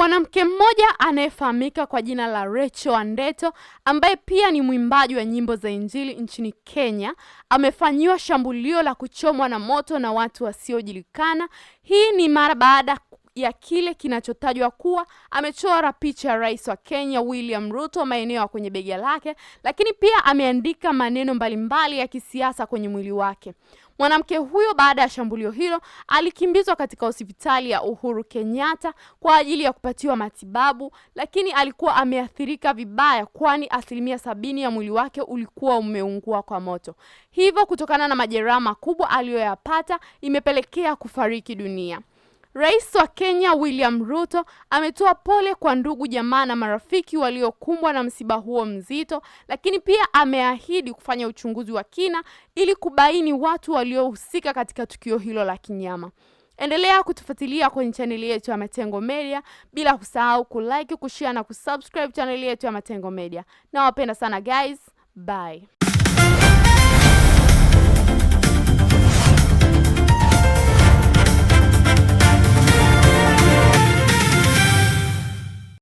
Mwanamke mmoja anayefahamika kwa jina la Rachel Andereto, ambaye pia ni mwimbaji wa nyimbo za Injili nchini Kenya, amefanyiwa shambulio la kuchomwa na moto na watu wasiojulikana. Hii ni mara baada ya kile kinachotajwa kuwa amechora picha ya Rais wa Kenya William Ruto maeneo kwenye bega lake, lakini pia ameandika maneno mbalimbali ya kisiasa kwenye mwili wake. Mwanamke huyo baada ya shambulio hilo alikimbizwa katika hospitali ya Uhuru Kenyatta kwa ajili ya kupatiwa matibabu, lakini alikuwa ameathirika vibaya kwani 70% ya mwili wake ulikuwa umeungua kwa moto. Hivyo kutokana na majeraha makubwa aliyoyapata imepelekea kufariki dunia. Rais wa Kenya William Ruto ametoa pole kwa ndugu, jamaa na marafiki waliokumbwa na msiba huo mzito, lakini pia ameahidi kufanya uchunguzi wa kina ili kubaini watu waliohusika katika tukio hilo la kinyama. Endelea kutufuatilia kwenye chaneli yetu ya Matengo Media, bila kusahau kulike, kushare na kusubscribe chaneli yetu ya Matengo Media. Nawapenda sana guys. Bye.